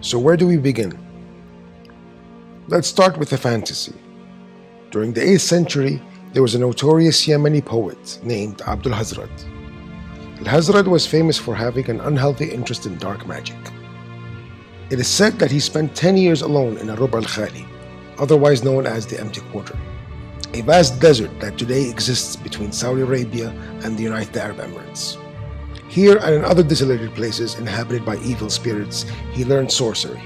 So where do we begin? Let's start with a fantasy. During the 8th century, there was a notorious Yemeni poet named Abdul Alhazred. Alhazred was famous for having an unhealthy interest in dark magic. It is said that he spent 10 years alone in Rub al-Khali, otherwise known as the Empty Quarter, a vast desert that today exists between Saudi Arabia and the United Arab Emirates. Here and in other desolated places inhabited by evil spirits, he learned sorcery.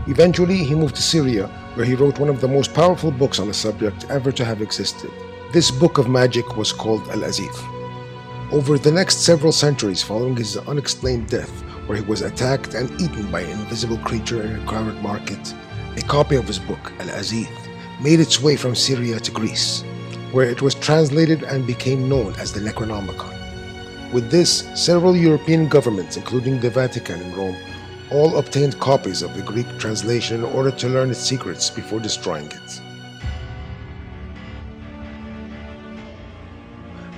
Eventually, he moved to Syria, where he wrote one of the most powerful books on the subject ever to have existed. This book of magic was called Azeeth. Over the next several centuries following his unexplained death, where he was attacked and eaten by an invisible creature in a crowded market, a copy of his book, Azeeth, made its way from Syria to Greece, where it was translated and became known as the Necronomicon. With this, several European governments, including the Vatican and Rome, all obtained copies of the Greek translation in order to learn its secrets before destroying it.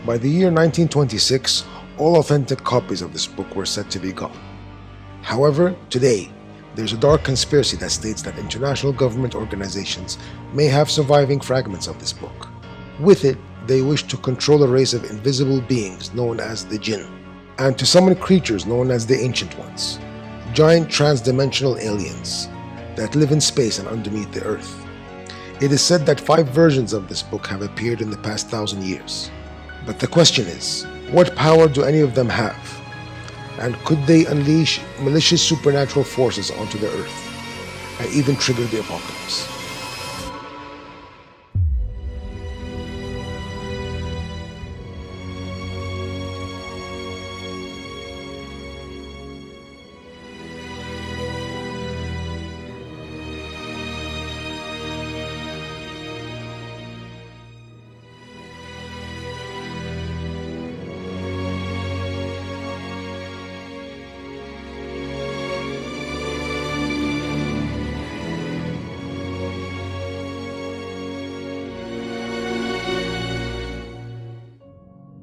By the year 1926, all authentic copies of this book were said to be gone. However, today, there's a dark conspiracy that states that international government organizations may have surviving fragments of this book. With it, they wish to control a race of invisible beings known as the djinn, and to summon creatures known as the Ancient Ones, giant trans-dimensional aliens that live in space and underneath the earth. It is said that 5 versions of this book have appeared in the past 1,000 years. But the question is, what power do any of them have? And could they unleash malicious supernatural forces onto the earth, and even trigger the apocalypse?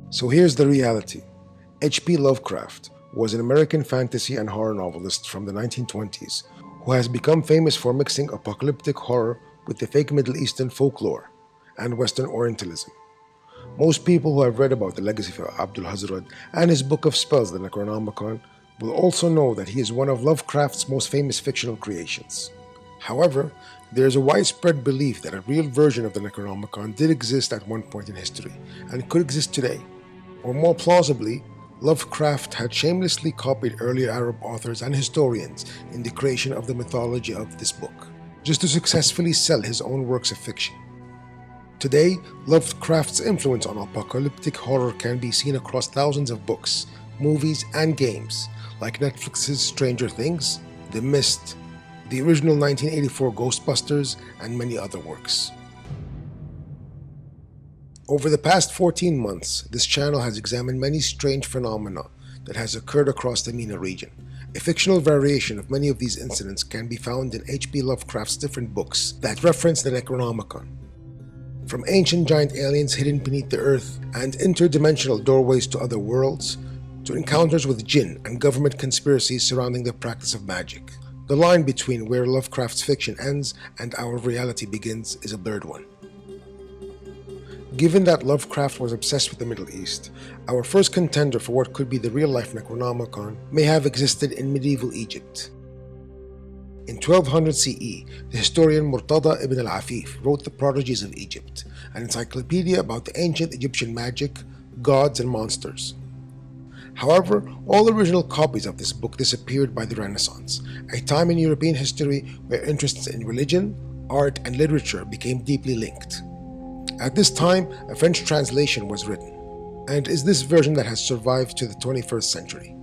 So here's the reality. HP Lovecraft was an American fantasy and horror novelist from the 1920s who has become famous for mixing apocalyptic horror with the fake Middle Eastern folklore and Western Orientalism. Most people who have read about the legacy of Abdul Alhazred and his book of spells, the Necronomicon, will also know that he is one of Lovecraft's most famous fictional creations. However, there is a widespread belief that a real version of the Necronomicon did exist at one point in history and could exist today. Or more plausibly, Lovecraft had shamelessly copied earlier Arab authors and historians in the creation of the mythology of this book, just to successfully sell his own works of fiction. Today, Lovecraft's influence on apocalyptic horror can be seen across thousands of books, movies, and games, like Netflix's Stranger Things, The Mist, the original 1984 Ghostbusters, and many other works. Over the past 14 months, this channel has examined many strange phenomena that has occurred across the MENA region. A fictional variation of many of these incidents can be found in HP Lovecraft's different books that reference the Necronomicon. From ancient giant aliens hidden beneath the earth and interdimensional doorways to other worlds, to encounters with djinn and government conspiracies surrounding the practice of magic. The line between where Lovecraft's fiction ends and our reality begins is a blurred one. Given that Lovecraft was obsessed with the Middle East, our first contender for what could be the real-life Necronomicon may have existed in medieval Egypt. In 1200 CE, the historian Murtada ibn al-Afif wrote The Prodigies of Egypt, an encyclopedia about the ancient Egyptian magic, gods, and monsters. However, all original copies of this book disappeared by the Renaissance, a time in European history where interests in religion, art, and literature became deeply linked. At this time, a French translation was written, and is this version that has survived to the 21st century.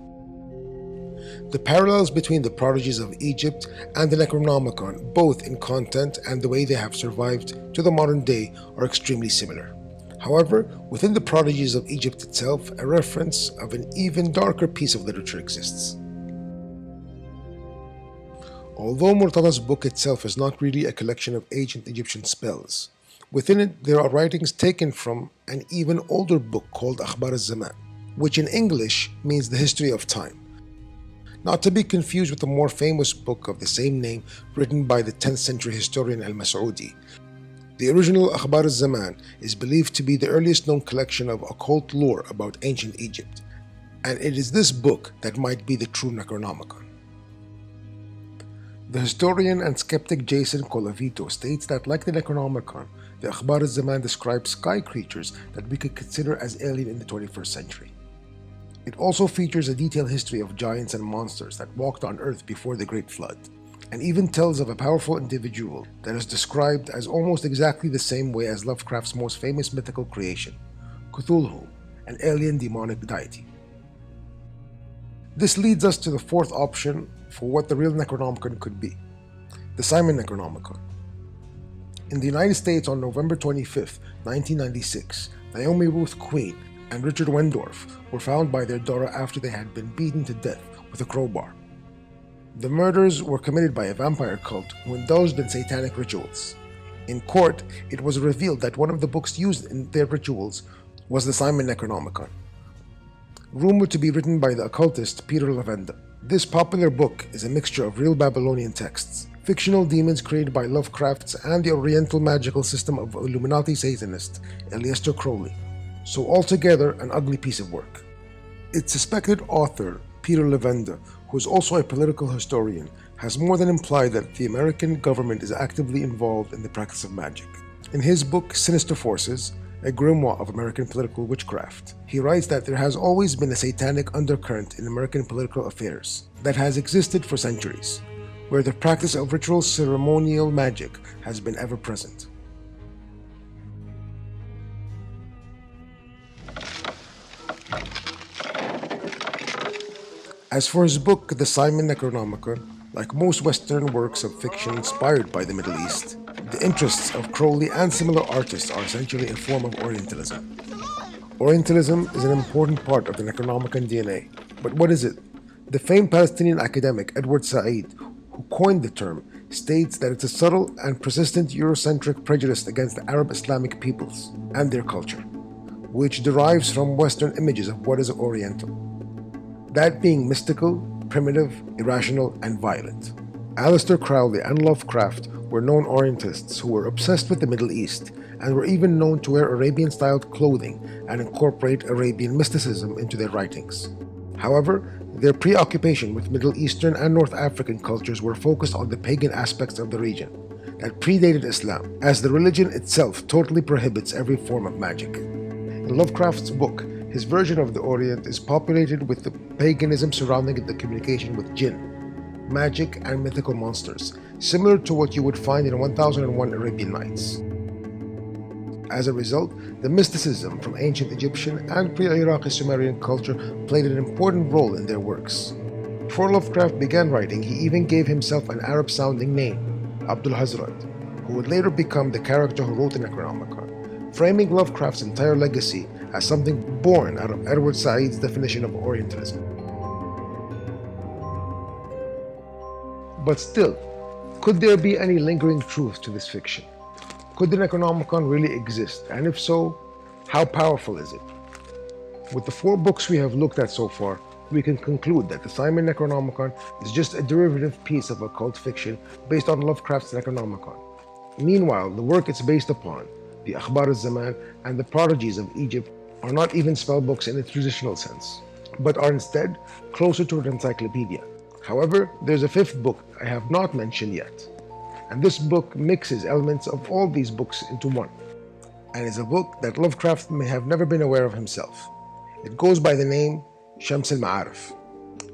The parallels between the Prodigies of Egypt and the Necronomicon, both in content and the way they have survived to the modern day, are extremely similar. However, within the Prodigies of Egypt itself, a reference of an even darker piece of literature exists. Although Murtada's book itself is not really a collection of ancient Egyptian spells, within it there are writings taken from an even older book called Akhbar al-Zaman, which in English means the history of time. not to be confused with the more famous book of the same name written by the 10th century historian al-Mas'udi. The original Akhbar al-Zaman is believed to be the earliest known collection of occult lore about ancient Egypt, and it is this book that might be the true Necronomicon. The historian and skeptic Jason Colavito states that, like the Necronomicon, the Akhbar al-Zaman describes sky creatures that we could consider as alien in the 21st century. It also features a detailed history of giants and monsters that walked on Earth before the Great Flood, and even tells of a powerful individual that is described as almost exactly the same way as Lovecraft's most famous mythical creation, Cthulhu, an alien demonic deity. This leads us to the fourth option for what the real Necronomicon could be, the Simon Necronomicon. In the United States on November 25, 1996, Naomi Ruth Queen and Richard Wendorf were found by their daughter after they had been beaten to death with a crowbar. The murders were committed by a vampire cult who indulged in satanic rituals. In court, it was revealed that one of the books used in their rituals was the Simon Necronomicon, rumored to be written by the occultist Peter Lavenda. This popular book is a mixture of real Babylonian texts, fictional demons created by Lovecraft's and the Oriental magical system of Illuminati Satanist Aleister Crowley, so altogether an ugly piece of work. Its suspected author, Peter Lavenda, who is also a political historian, has more than implied that the American government is actively involved in the practice of magic. In his book Sinister Forces, a grimoire of American political witchcraft, he writes that there has always been a satanic undercurrent in American political affairs that has existed for centuries, where the practice of ritual ceremonial magic has been ever present. As for his book, The Simon Necronomicon, like most Western works of fiction inspired by the Middle East, the interests of Crowley and similar artists are essentially a form of Orientalism. Orientalism is an important part of the Necronomicon DNA, but what is it? The famed Palestinian academic Edward Said, who coined the term, states that it's a subtle and persistent Eurocentric prejudice against the Arab Islamic peoples and their culture, which derives from Western images of what is Oriental, that being mystical, primitive, irrational, and violent. Aleister Crowley and Lovecraft were known Orientalists who were obsessed with the Middle East and were even known to wear Arabian-styled clothing and incorporate Arabian mysticism into their writings. However, their preoccupation with Middle Eastern and North African cultures were focused on the pagan aspects of the region that predated Islam, as the religion itself totally prohibits every form of magic. In Lovecraft's book, his version of the Orient is populated with the paganism surrounding the communication with djinn, magic, and mythical monsters, similar to what you would find in 1001 Arabian Nights. As a result, the mysticism from ancient Egyptian and pre-Iraqi Sumerian culture played an important role in their works. Before Lovecraft began writing, he even gave himself an Arab-sounding name, Abdul Alhazred, who would later become the character who wrote the Necronomicon, framing Lovecraft's entire legacy as something born out of Edward Said's definition of Orientalism. But still, could there be any lingering truth to this fiction? Could the Necronomicon really exist? And if so, how powerful is it? With the 4 books we have looked at so far, we can conclude that the Simon Necronomicon is just a derivative piece of occult fiction based on Lovecraft's Necronomicon. Meanwhile, the work it's based upon, the Akhbar al-Zaman and the prodigies of Egypt, are not even spellbooks in a traditional sense, but are instead closer to an encyclopedia. However, there's a 5th book I have not mentioned yet, and this book mixes elements of all these books into one, and is a book that Lovecraft may have never been aware of himself. It goes by the name Shams al-Ma'arif.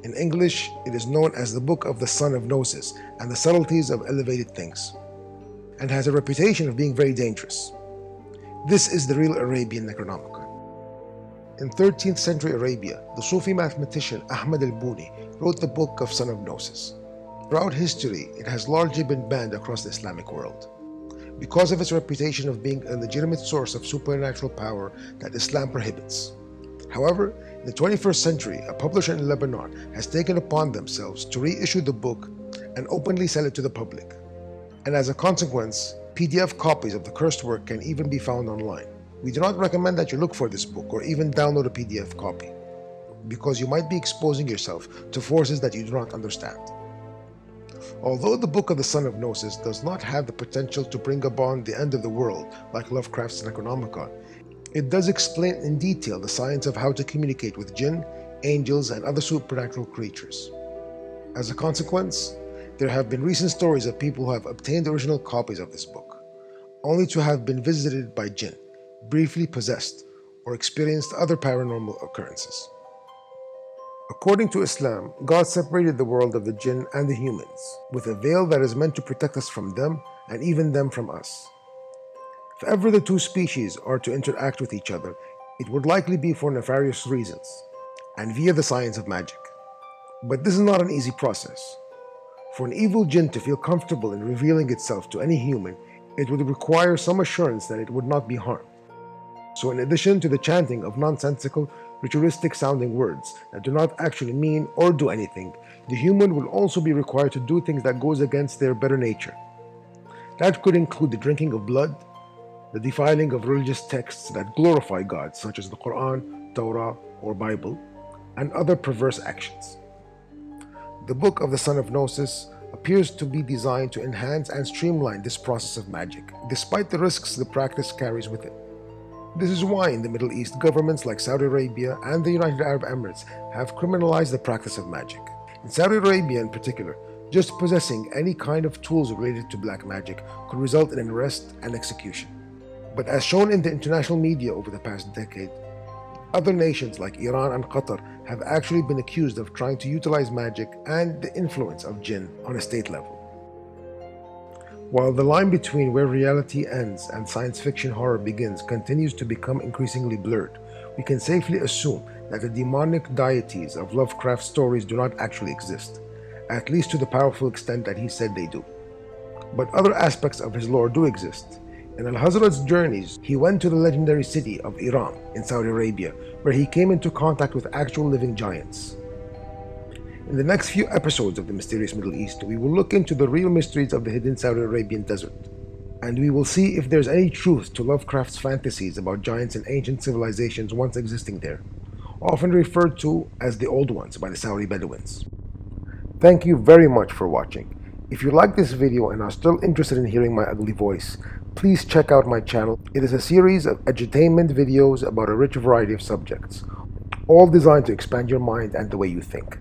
In English, it is known as the Book of the Sun of Gnosis and the Subtleties of Elevated Things, and has a reputation of being very dangerous. This is the real Arabian Necronomicon. In 13th century Arabia, the Sufi mathematician Ahmad al-Buni wrote the Book of Sun of Gnosis. Throughout history, it has largely been banned across the Islamic world, because of its reputation of being a legitimate source of supernatural power that Islam prohibits. However, in the 21st century, a publisher in Lebanon has taken upon themselves to reissue the book and openly sell it to the public. And as a consequence, PDF copies of the cursed work can even be found online. We do not recommend that you look for this book or even download a PDF copy. because you might be exposing yourself to forces that you do not understand. Although the Book of the Son of Gnosis does not have the potential to bring about the end of the world like Lovecraft's Necronomicon, it does explain in detail the science of how to communicate with jinn, angels, and other supernatural creatures. As a consequence, there have been recent stories of people who have obtained original copies of this book, only to have been visited by jinn, briefly possessed, or experienced other paranormal occurrences. According to Islam, God separated the world of the jinn and the humans with a veil that is meant to protect us from them and even them from us. If ever the two species are to interact with each other, it would likely be for nefarious reasons and via the science of magic. But this is not an easy process. For an evil jinn to feel comfortable in revealing itself to any human, it would require some assurance that it would not be harmed. So in addition to the chanting of nonsensical, ritualistic sounding words that do not actually mean or do anything, the human will also be required to do things that goes against their better nature. That could include the drinking of blood, the defiling of religious texts that glorify God, such as the Quran, Torah, or Bible, and other perverse actions. The Book of the Son of Gnosis appears to be designed to enhance and streamline this process of magic, despite the risks the practice carries with it. This is why in the Middle East, governments like Saudi Arabia and the United Arab Emirates have criminalized the practice of magic. In Saudi Arabia in particular, just possessing any kind of tools related to black magic could result in an arrest and execution. But as shown in the international media over the past decade, other nations like Iran and Qatar have actually been accused of trying to utilize magic and the influence of jinn on a state level. While the line between where reality ends and science fiction horror begins continues to become increasingly blurred, we can safely assume that the demonic deities of Lovecraft's stories do not actually exist, at least to the powerful extent that he said they do. But other aspects of his lore do exist. In Alhazred's journeys, he went to the legendary city of Iran in Saudi Arabia, where he came into contact with actual living giants. In the next few episodes of the Mysterious Middle East, we will look into the real mysteries of the hidden Saudi Arabian desert, and we will see if there's any truth to Lovecraft's fantasies about giants and ancient civilizations once existing there, often referred to as the Old Ones by the Saudi Bedouins. Thank you very much for watching. If you like this video and are still interested in hearing my ugly voice, please check out my channel. It is a series of edutainment videos about a rich variety of subjects, all designed to expand your mind and the way you think.